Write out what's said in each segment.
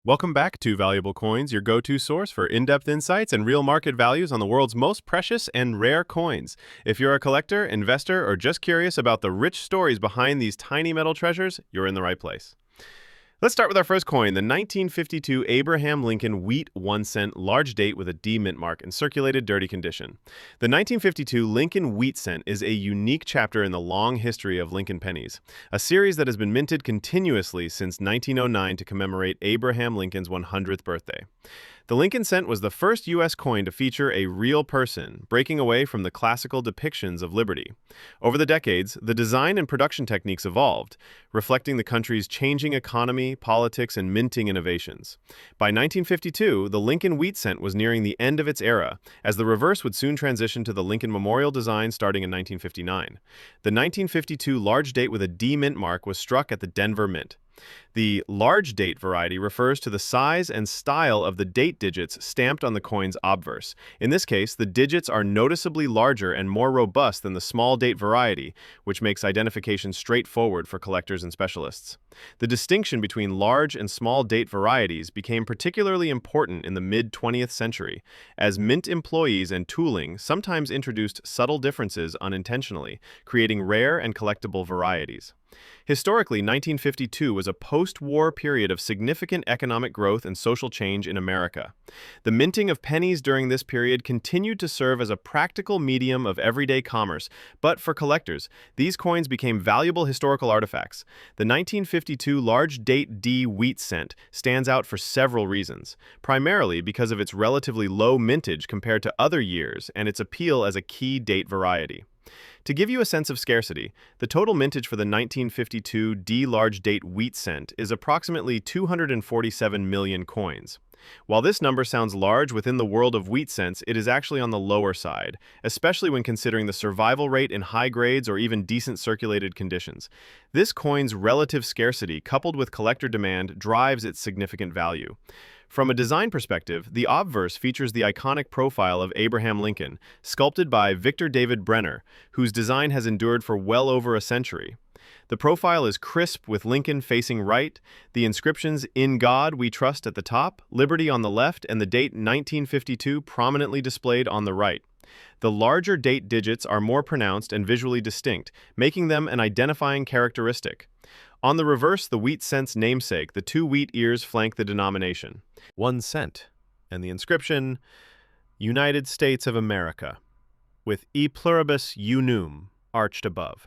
Welcome back to Valuable Coins, your go-to source for in-depth insights and real market values on the world's most precious and rare coins. If you're a collector, investor, or just curious about the rich stories behind these tiny metal treasures, you're in the right place. Let's start with our first coin, the 1952 Abraham Lincoln Wheat 1 cent large date with a D mint mark in circulated dirty condition. The 1952 Lincoln Wheat cent is a unique chapter in the long history of Lincoln pennies, a series that has been minted continuously since 1909 to commemorate Abraham Lincoln's 100th birthday. The Lincoln cent was the first U.S. coin to feature a real person, breaking away from the classical depictions of liberty. Over the decades, the design and production techniques evolved, reflecting the country's changing economy, politics, and minting innovations. By 1952, the Lincoln Wheat cent was nearing the end of its era, as the reverse would soon transition to the Lincoln Memorial design starting in 1959. The 1952 large date with a D mint mark was struck at the Denver Mint. The large date variety refers to the size and style of the date digits stamped on the coin's obverse. In this case, the digits are noticeably larger and more robust than the small date variety, which makes identification straightforward for collectors and specialists. The distinction between large and small date varieties became particularly important in the mid-20th century, as mint employees and tooling sometimes introduced subtle differences unintentionally, creating rare and collectible varieties. Historically, 1952 was a post-war period of significant economic growth and social change in America. The minting of pennies during this period continued to serve as a practical medium of everyday commerce, but for collectors, these coins became valuable historical artifacts. The 1952 large date D wheat cent stands out for several reasons, primarily because of its relatively low mintage compared to other years and its appeal as a key date variety. To give you a sense of scarcity, the total mintage for the 1952 D large date wheat cent is approximately 247 million coins. While this number sounds large within the world of wheat cents, it is actually on the lower side, especially when considering the survival rate in high grades or even decent circulated conditions. This coin's relative scarcity, coupled with collector demand, drives its significant value. From a design perspective, the obverse features the iconic profile of Abraham Lincoln, sculpted by Victor David Brenner, whose design has endured for well over a century. The profile is crisp with Lincoln facing right, the inscriptions "In God We Trust" at the top, "Liberty" on the left, and the date 1952 prominently displayed on the right. The larger date digits are more pronounced and visually distinct, making them an identifying characteristic. On the reverse, the wheat cent's namesake, the two wheat ears flank the denomination, 1 cent, and the inscription, United States of America, with E pluribus unum arched above.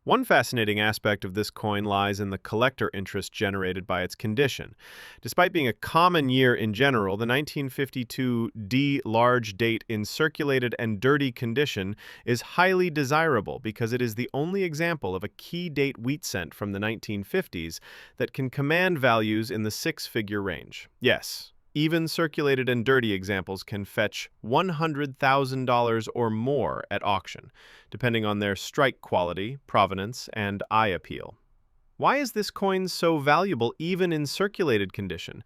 One fascinating aspect of this coin lies in the collector interest generated by its condition. Despite being a common year in general, the 1952 D large date in circulated and dirty condition is highly desirable because it is the only example of a key date wheat cent from the 1950s that can command values in the six-figure range. Yes, even circulated and dirty examples can fetch $100,000 or more at auction, depending on their strike quality, provenance, and eye appeal. Why is this coin so valuable even in circulated condition?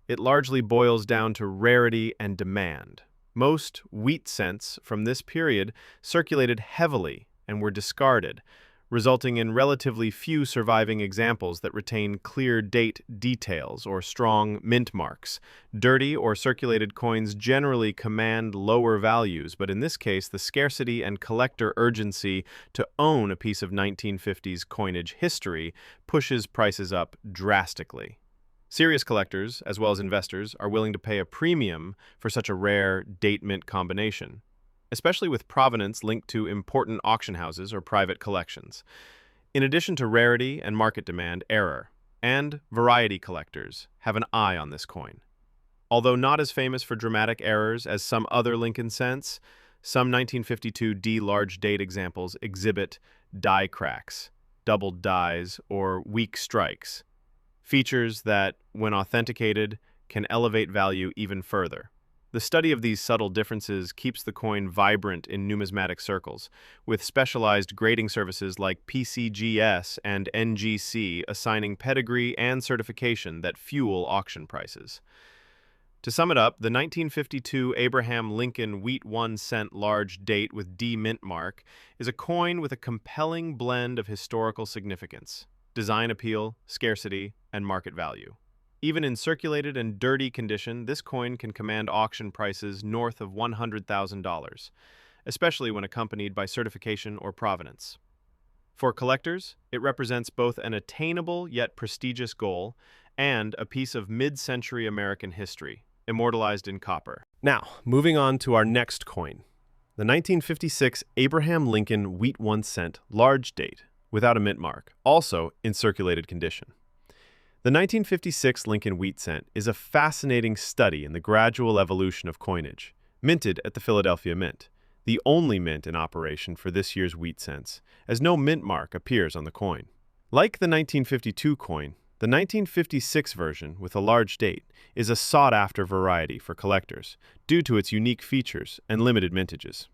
It largely boils down to rarity and demand. Most wheat cents from this period circulated heavily and were discarded, resulting in relatively few surviving examples that retain clear date details or strong mint marks. Dirty or circulated coins generally command lower values, but in this case, the scarcity and collector urgency to own a piece of 1950s coinage history pushes prices up drastically. Serious collectors, as well as investors, are willing to pay a premium for such a rare date mint combination, especially with provenance linked to important auction houses or private collections. In addition to rarity and market demand, error and variety collectors have an eye on this coin. Although not as famous for dramatic errors as some other Lincoln cents, some 1952 D large date examples exhibit die cracks, doubled dies, or weak strikes, features that, when authenticated, can elevate value even further. The study of these subtle differences keeps the coin vibrant in numismatic circles, with specialized grading services like PCGS and NGC assigning pedigree and certification that fuel auction prices. To sum it up, the 1952 Abraham Lincoln Wheat 1 cent large date with D mint mark is a coin with a compelling blend of historical significance, design appeal, scarcity, and market value. Even in circulated and dirty condition, this coin can command auction prices north of $100,000, especially when accompanied by certification or provenance. For collectors, it represents both an attainable yet prestigious goal and a piece of mid-century American history, immortalized in copper. Now, moving on to our next coin, the 1956 Abraham Lincoln wheat 1 cent large date, without a mint mark, also in circulated condition. The 1956 Lincoln wheat cent is a fascinating study in the gradual evolution of coinage, minted at the Philadelphia Mint, the only mint in operation for this year's wheat cents, as no mint mark appears on the coin. Like the 1952 coin, the 1956 version with a large date is a sought-after variety for collectors due to its unique features and limited mintages.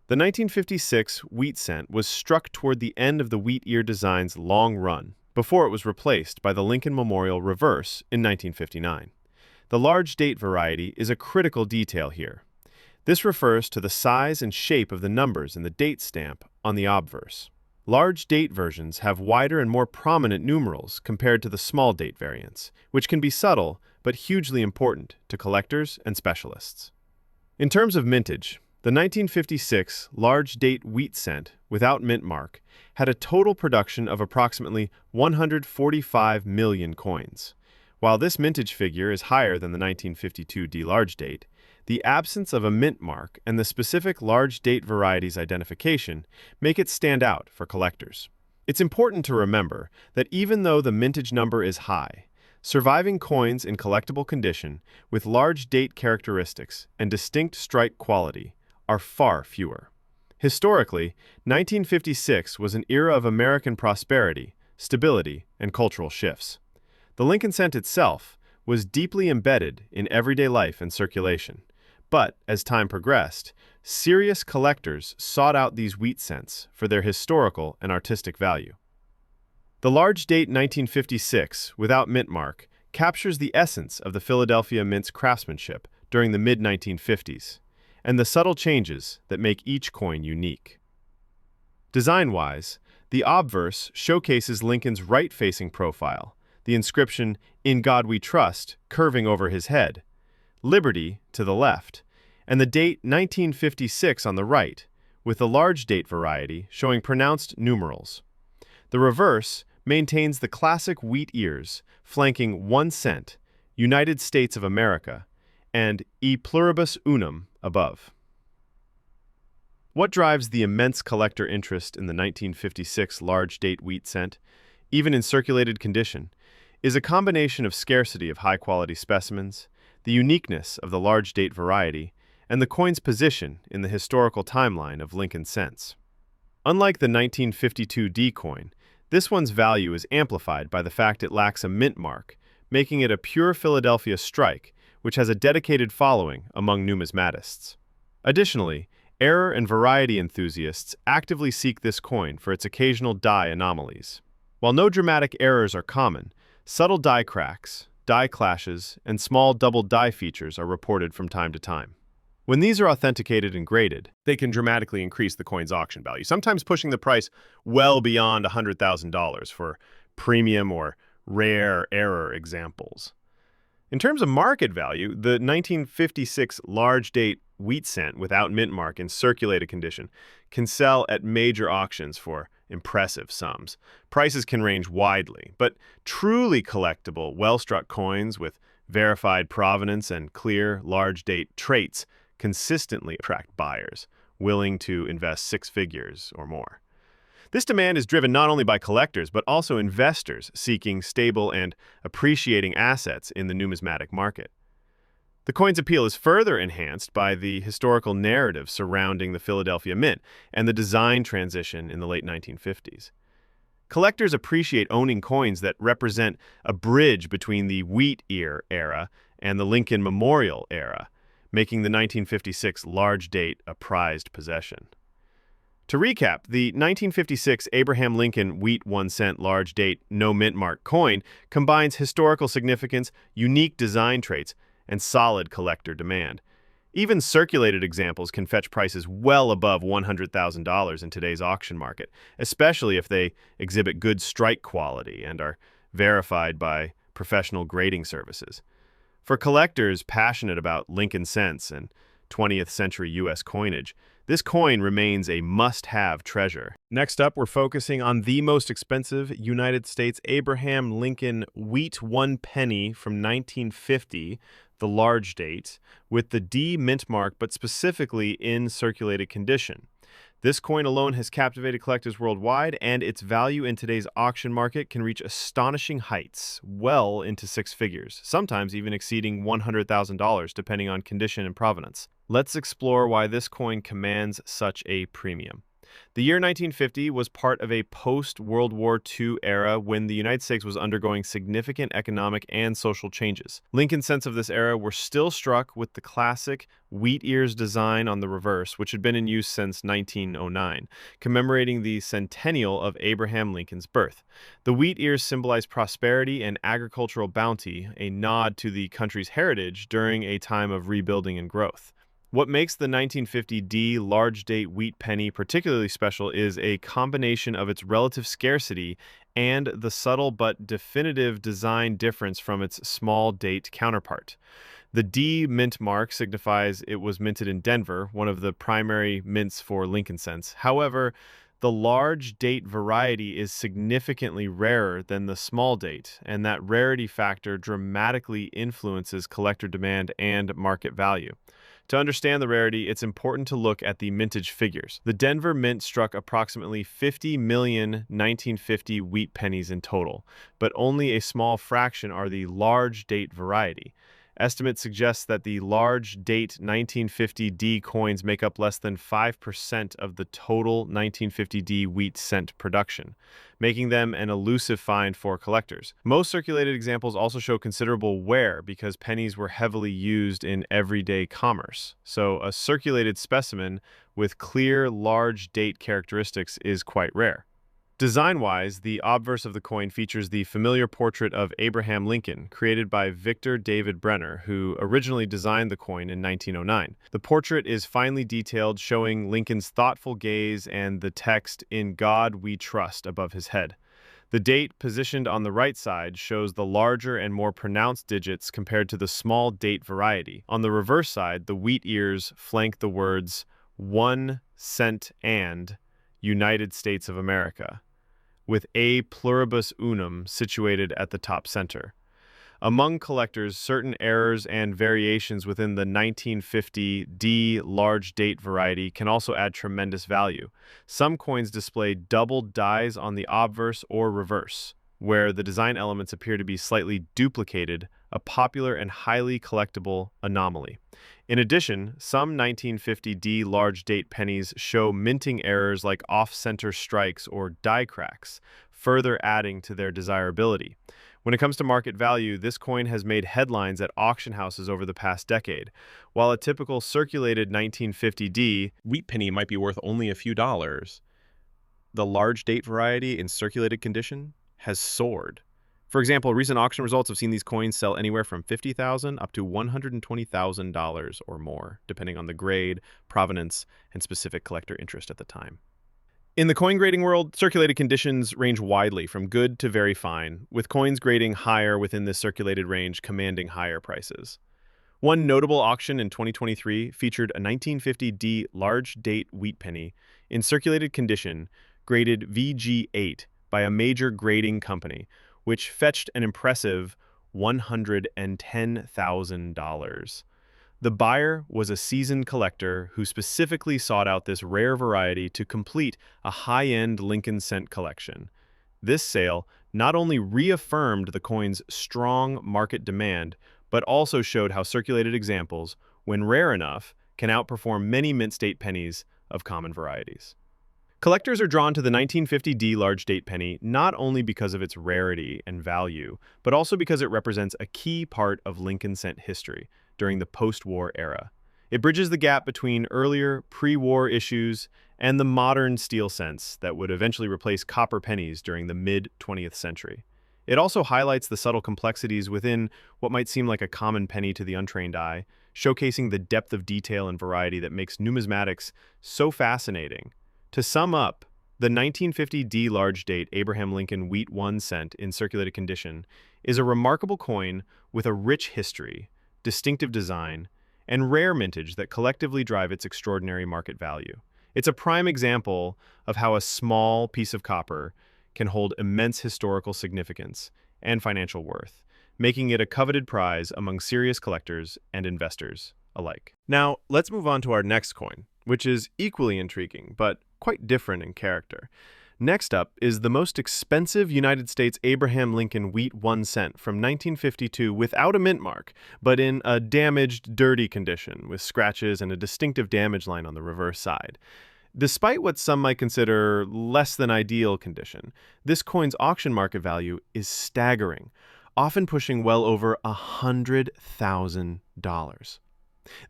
The 1956 wheat cent was struck toward the end of the wheat ear design's long run before it was replaced by the Lincoln Memorial reverse in 1959. The large date variety is a critical detail here. This refers to the size and shape of the numbers in the date stamp on the obverse. Large date versions have wider and more prominent numerals compared to the small date variants, which can be subtle but hugely important to collectors and specialists. In terms of mintage, the 1956 large date wheat cent without mint mark had a total production of approximately 145 million coins. While this mintage figure is higher than the 1952 D large date, the absence of a mint mark and the specific large date variety's identification make it stand out for collectors. It's important to remember that even though the mintage number is high, surviving coins in collectible condition with large date characteristics and distinct strike quality are far fewer. Historically, 1956 was an era of American prosperity, stability, and cultural shifts. The Lincoln cent itself was deeply embedded in everyday life and circulation. But, as time progressed, serious collectors sought out these wheat cents for their historical and artistic value. The large date 1956, without mint mark, captures the essence of the Philadelphia Mint's craftsmanship during the mid-1950s, and the subtle changes that make each coin unique. Design-wise, the obverse showcases Lincoln's right-facing profile, the inscription, "In God We Trust," curving over his head, Liberty to the left, and the date 1956 on the right, with the large date variety showing pronounced numerals. The reverse maintains the classic wheat ears, flanking 1 cent, United States of America, and E pluribus unum above. What drives the immense collector interest in the 1956 large date wheat cent, even in circulated condition, is a combination of scarcity of high-quality specimens, the uniqueness of the large date variety, and the coin's position in the historical timeline of Lincoln cents. Unlike the 1952 D coin, this one's value is amplified by the fact it lacks a mint mark, making it a pure Philadelphia strike, which has a dedicated following among numismatists. Additionally, error and variety enthusiasts actively seek this coin for its occasional die anomalies. While no dramatic errors are common, subtle die cracks, die clashes, and small double die features are reported from time to time. When these are authenticated and graded, they can dramatically increase the coin's auction value, sometimes pushing the price well beyond $100,000 for premium or rare error examples. In terms of market value, the 1956 large date wheat cent without mint mark in circulated condition can sell at major auctions for impressive sums. Prices can range widely, but truly collectible, well-struck coins with verified provenance and clear large date traits consistently attract buyers willing to invest 6 figures or more. This demand is driven not only by collectors, but also investors seeking stable and appreciating assets in the numismatic market. The coin's appeal is further enhanced by the historical narrative surrounding the Philadelphia Mint and the design transition in the late 1950s. Collectors appreciate owning coins that represent a bridge between the wheat ear era and the Lincoln Memorial era, making the 1956 large date a prized possession. To recap, the 1956 Abraham Lincoln wheat 1 cent large date no mint mark coin combines historical significance, unique design traits, and solid collector demand. Even circulated examples can fetch prices well above $100,000 in today's auction market, especially if they exhibit good strike quality and are verified by professional grading services. For collectors passionate about Lincoln cents and 20th century U.S. coinage, this coin remains a must-have treasure. Next up, we're focusing on the most expensive United States Abraham Lincoln wheat 1 penny from 1950, the large date, with the D mint mark, but specifically in circulated condition. This coin alone has captivated collectors worldwide, and its value in today's auction market can reach astonishing heights, well into six figures, sometimes even exceeding $100,000 depending on condition and provenance. Let's explore why this coin commands such a premium. The year 1950 was part of a post-World War II era when the United States was undergoing significant economic and social changes. Lincoln cents of this era were still struck with the classic wheat ears design on the reverse, which had been in use since 1909, commemorating the centennial of Abraham Lincoln's birth. The wheat ears symbolize prosperity and agricultural bounty, a nod to the country's heritage during a time of rebuilding and growth. What makes the 1950 D large date wheat penny particularly special is a combination of its relative scarcity and the subtle but definitive design difference from its small date counterpart. The D mint mark signifies it was minted in Denver, one of the primary mints for Lincoln cents. However, the large date variety is significantly rarer than the small date, and that rarity factor dramatically influences collector demand and market value. To understand the rarity, it's important to look at the mintage figures. The Denver Mint struck approximately 50 million 1950 wheat pennies in total, but only a small fraction are the large date variety. Estimates suggest that the large date 1950 D coins make up less than 5% of the total 1950 D wheat cent production, making them an elusive find for collectors. Most circulated examples also show considerable wear because pennies were heavily used in everyday commerce. So a circulated specimen with clear large date characteristics is quite rare. Design-wise, the obverse of the coin features the familiar portrait of Abraham Lincoln, created by Victor David Brenner, who originally designed the coin in 1909. The portrait is finely detailed, showing Lincoln's thoughtful gaze and the text, "In God We Trust," above his head. The date, positioned on the right side, shows the larger and more pronounced digits compared to the small date variety. On the reverse side, the wheat ears flank the words 1 cent and United States of America, with A pluribus unum situated at the top center. Among collectors, certain errors and variations within the 1950 D large date variety can also add tremendous value. Some coins display double dies on the obverse or reverse, where the design elements appear to be slightly duplicated, a popular and highly collectible anomaly. In addition, some 1950 D large date pennies show minting errors like off-center strikes or die cracks, further adding to their desirability. When it comes to market value, this coin has made headlines at auction houses over the past decade. While a typical circulated 1950 D wheat penny might be worth only a few dollars, the large date variety in circulated condition has soared. For example, recent auction results have seen these coins sell anywhere from $50,000 up to $120,000 or more, depending on the grade, provenance, and specific collector interest at the time. In the coin grading world, circulated conditions range widely from good to very fine, with coins grading higher within this circulated range commanding higher prices. One notable auction in 2023 featured a 1950 D large date wheat penny in circulated condition graded VG8 by a major grading company, which fetched an impressive $110,000. The buyer was a seasoned collector who specifically sought out this rare variety to complete a high-end Lincoln cent collection. This sale not only reaffirmed the coin's strong market demand, but also showed how circulated examples, when rare enough, can outperform many mint state pennies of common varieties. Collectors are drawn to the 1950 D large date penny not only because of its rarity and value, but also because it represents a key part of Lincoln cent history during the post-war era. It bridges the gap between earlier pre-war issues and the modern steel cents that would eventually replace copper pennies during the mid-20th century. It also highlights the subtle complexities within what might seem like a common penny to the untrained eye, showcasing the depth of detail and variety that makes numismatics so fascinating. To sum up, The 1950 D large date Abraham Lincoln wheat 1 cent in circulated condition is a remarkable coin with a rich history, distinctive design, and rare mintage that collectively drive its extraordinary market value. It's a prime example of how a small piece of copper can hold immense historical significance and financial worth, making it a coveted prize among serious collectors and investors alike. Now, let's move on to our next coin, which is equally intriguing, but quite different in character. Next up is the most expensive United States Abraham Lincoln wheat 1 cent from 1952 without a mint mark, but in a damaged, dirty condition with scratches and a distinctive damage line on the reverse side. Despite what some might consider less than ideal condition, this coin's auction market value is staggering, often pushing well over $100,000.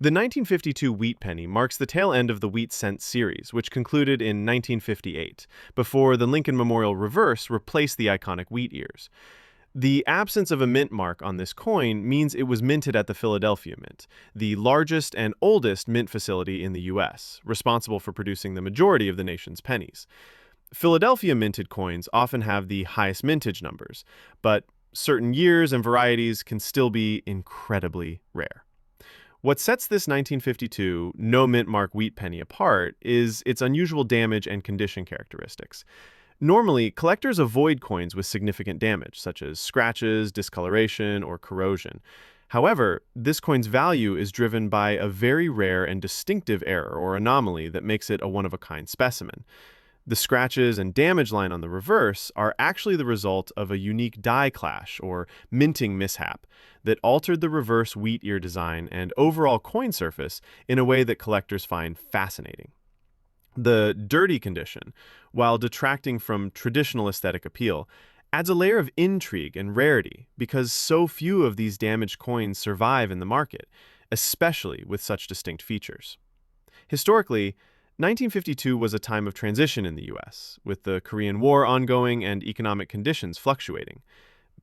The 1952 wheat penny marks the tail end of the wheat cent series, which concluded in 1958, before the Lincoln Memorial reverse replaced the iconic wheat ears. The absence of a mint mark on this coin means it was minted at the Philadelphia Mint, the largest and oldest mint facility in the U.S., responsible for producing the majority of the nation's pennies. Philadelphia minted coins often have the highest mintage numbers, but certain years and varieties can still be incredibly rare. What sets this 1952 no mint mark wheat penny apart is its unusual damage and condition characteristics. Normally, collectors avoid coins with significant damage, such as scratches, discoloration, or corrosion. However, this coin's value is driven by a very rare and distinctive error or anomaly that makes it a one-of-a-kind specimen. The scratches and damage line on the reverse are actually the result of a unique die clash or minting mishap that altered the reverse wheat ear design and overall coin surface in a way that collectors find fascinating. The dirty condition, while detracting from traditional aesthetic appeal, adds a layer of intrigue and rarity because so few of these damaged coins survive in the market, especially with such distinct features. Historically, 1952 was a time of transition in the U.S., with the Korean War ongoing and economic conditions fluctuating.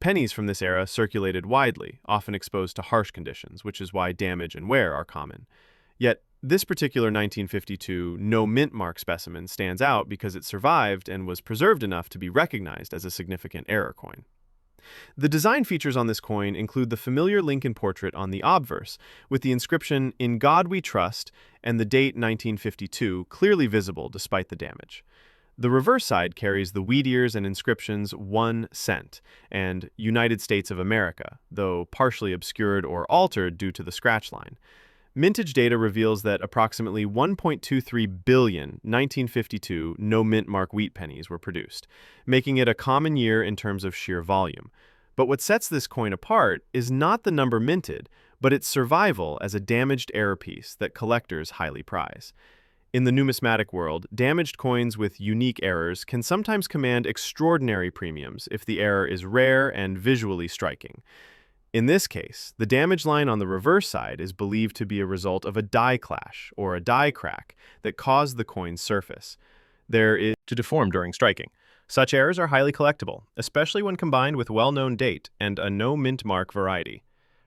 Pennies from this era circulated widely, often exposed to harsh conditions, which is why damage and wear are common. Yet, this particular 1952 no mint mark specimen stands out because it survived and was preserved enough to be recognized as a significant error coin. The design features on this coin include the familiar Lincoln portrait on the obverse, with the inscription "In God We Trust" and the date 1952 clearly visible despite the damage. The reverse side carries the wheat ears and inscriptions 1 cent and United States of America, though partially obscured or altered due to the scratch line. Mintage data reveals that approximately 1.23 billion 1952 no mint mark wheat pennies were produced, making it a common year in terms of sheer volume. But what sets this coin apart is not the number minted, but its survival as a damaged error piece that collectors highly prize. In the numismatic world, damaged coins with unique errors can sometimes command extraordinary premiums if the error is rare and visually striking. In this case, the damage line on the reverse side is believed to be a result of a die clash or a die crack that caused the coin's surface to deform during striking. Such errors are highly collectible, especially when combined with well-known date and a no mint mark variety.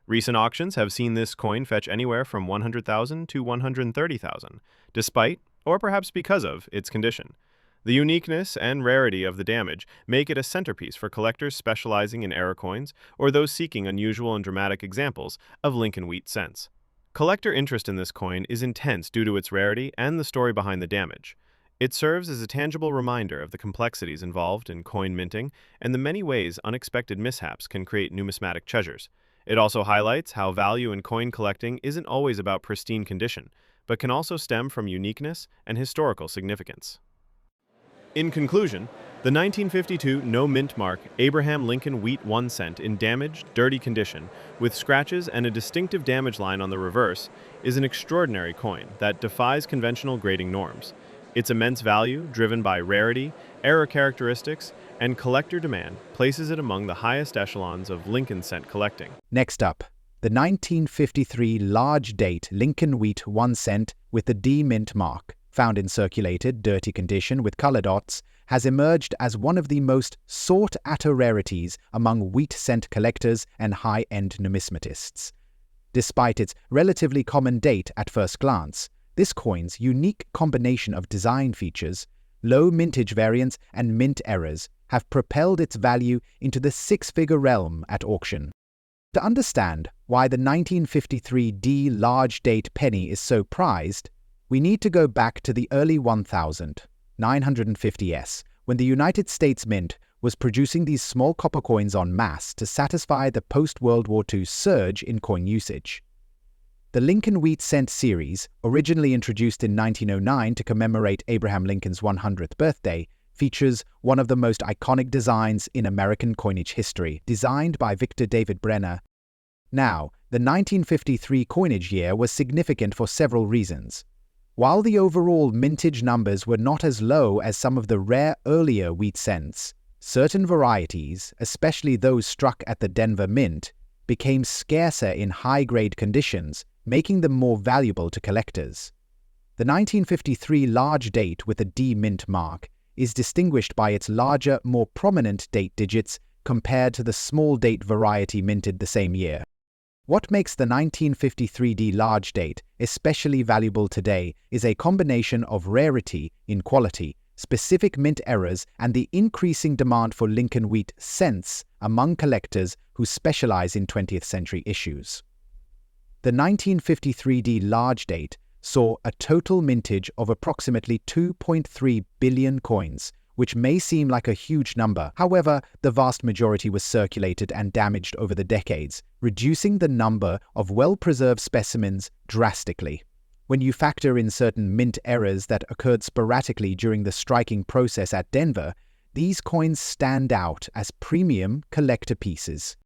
Recent auctions have seen this coin fetch anywhere from $100,000 to $130,000, despite, or perhaps because of, its condition. The uniqueness and rarity of the damage make it a centerpiece for collectors specializing in error coins or those seeking unusual and dramatic examples of Lincoln wheat cents. Collector interest in this coin is intense due to its rarity and the story behind the damage. It serves as a tangible reminder of the complexities involved in coin minting and the many ways unexpected mishaps can create numismatic treasures. It also highlights how value in coin collecting isn't always about pristine condition, but can also stem from uniqueness and historical significance. In conclusion, the 1952 no mint mark Abraham Lincoln wheat 1 cent in damaged, dirty condition, with scratches and a distinctive damage line on the reverse, is an extraordinary coin that defies conventional grading norms. Its immense value, driven by rarity, error characteristics, and collector demand, places it among the highest echelons of Lincoln cent collecting. Next up, the 1953 large date Lincoln wheat 1 cent with the D mint mark, found in circulated, dirty condition with color dots, has emerged as one of the most sought-after rarities among wheat cent collectors and high-end numismatists. Despite its relatively common date at first glance, this coin's unique combination of design features, low mintage variants, and mint errors have propelled its value into the six-figure realm at auction. To understand why the 1953D large date penny is so prized, we need to go back to the early 1950s, when the United States Mint was producing these small copper coins en masse to satisfy the post-World War II surge in coin usage. The Lincoln Wheat Cent series, originally introduced in 1909 to commemorate Abraham Lincoln's 100th birthday, features one of the most iconic designs in American coinage history, designed by Victor David Brenner. Now, the 1953 coinage year was significant for several reasons. While the overall mintage numbers were not as low as some of the rare earlier wheat cents, certain varieties, especially those struck at the Denver Mint, became scarcer in high-grade conditions, making them more valuable to collectors. The 1953 large date with a D mint mark is distinguished by its larger, more prominent date digits compared to the small date variety minted the same year. What makes the 1953D large date especially valuable today is a combination of rarity in quality, specific mint errors, and the increasing demand for Lincoln Wheat cents among collectors who specialize in 20th century issues. The 1953D large date saw a total mintage of approximately 2.3 billion coins, which may seem like a huge number. However, the vast majority was circulated and damaged over the decades, reducing the number of well-preserved specimens drastically. When you factor in certain mint errors that occurred sporadically during the striking process at Denver, these coins stand out as premium collector pieces.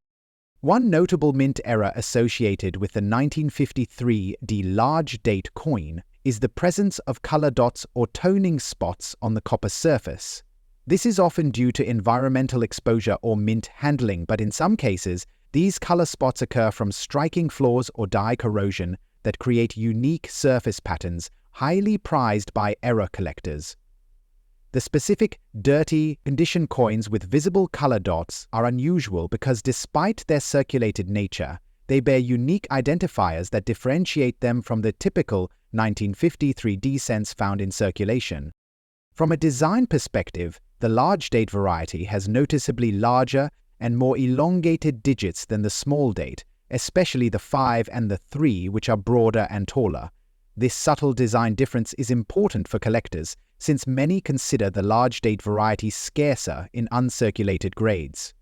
One notable mint error associated with the 1953D large date coin is the presence of color dots or toning spots on the copper surface. This is often due to environmental exposure or mint handling, but in some cases, these color spots occur from striking flaws or die corrosion that create unique surface patterns highly prized by error collectors. The specific dirty condition coins with visible color dots are unusual because despite their circulated nature, they bear unique identifiers that differentiate them from the typical 1953D cents found in circulation. From a design perspective, the large date variety has noticeably larger and more elongated digits than the small date, especially the 5 and the 3, which are broader and taller. This subtle design difference is important for collectors, since many consider the large date variety scarcer in uncirculated grades.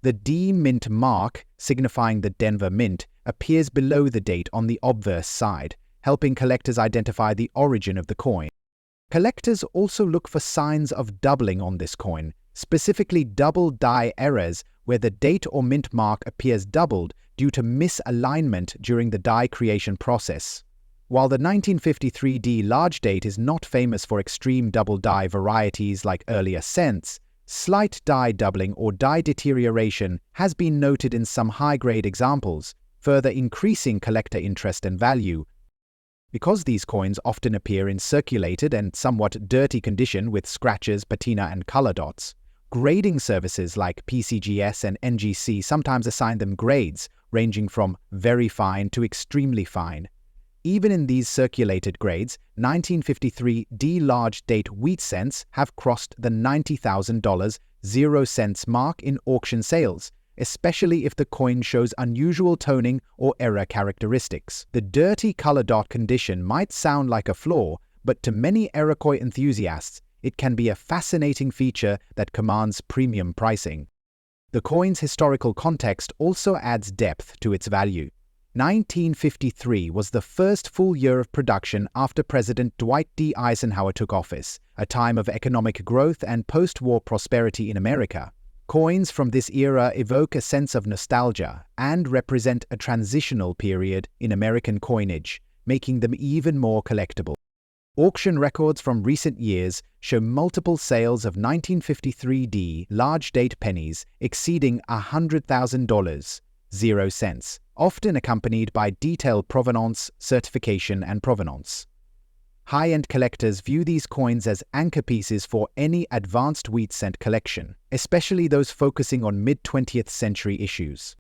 The D mint mark, signifying the Denver Mint, appears below the date on the obverse side, helping collectors identify the origin of the coin. Collectors also look for signs of doubling on this coin, specifically double die errors where the date or mint mark appears doubled due to misalignment during the die creation process. While the 1953D large date is not famous for extreme double die varieties like earlier cents, slight die doubling or die deterioration has been noted in some high-grade examples, further increasing collector interest and value. Because these coins often appear in circulated and somewhat dirty condition with scratches, patina, and color dots, grading services like PCGS and NGC sometimes assign them grades ranging from very fine to extremely fine. Even in these circulated grades, 1953D large date wheat cents have crossed the $90,000 0 cents mark in auction sales, especially if the coin shows unusual toning or error characteristics. The dirty color dot condition might sound like a flaw, but to many error coin enthusiasts, it can be a fascinating feature that commands premium pricing. The coin's historical context also adds depth to its value. 1953 was the first full year of production after President Dwight D. Eisenhower took office, a time of economic growth and post-war prosperity in America. Coins from this era evoke a sense of nostalgia and represent a transitional period in American coinage, making them even more collectible. Auction records from recent years show multiple sales of 1953D large-date pennies exceeding $100,000, 0 cents, often accompanied by detailed provenance, certification, and provenance. High-end collectors view these coins as anchor pieces for any advanced wheat cent collection, especially those focusing on mid-20th century issues.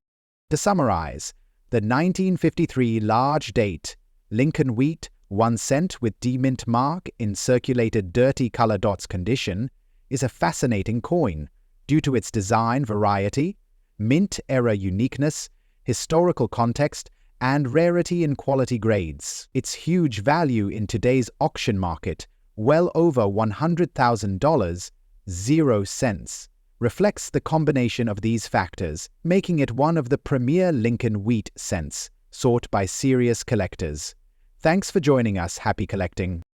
To summarize, the 1953 large-date Lincoln Wheat 1 cent with D-mint mark in circulated dirty color dots condition, is a fascinating coin due to its design variety, mint era uniqueness, historical context, and rarity in quality grades. Its huge value in today's auction market, well over $100,000, 0 cents, reflects the combination of these factors, making it one of the premier Lincoln wheat cents sought by serious collectors. Thanks for joining us, happy collecting.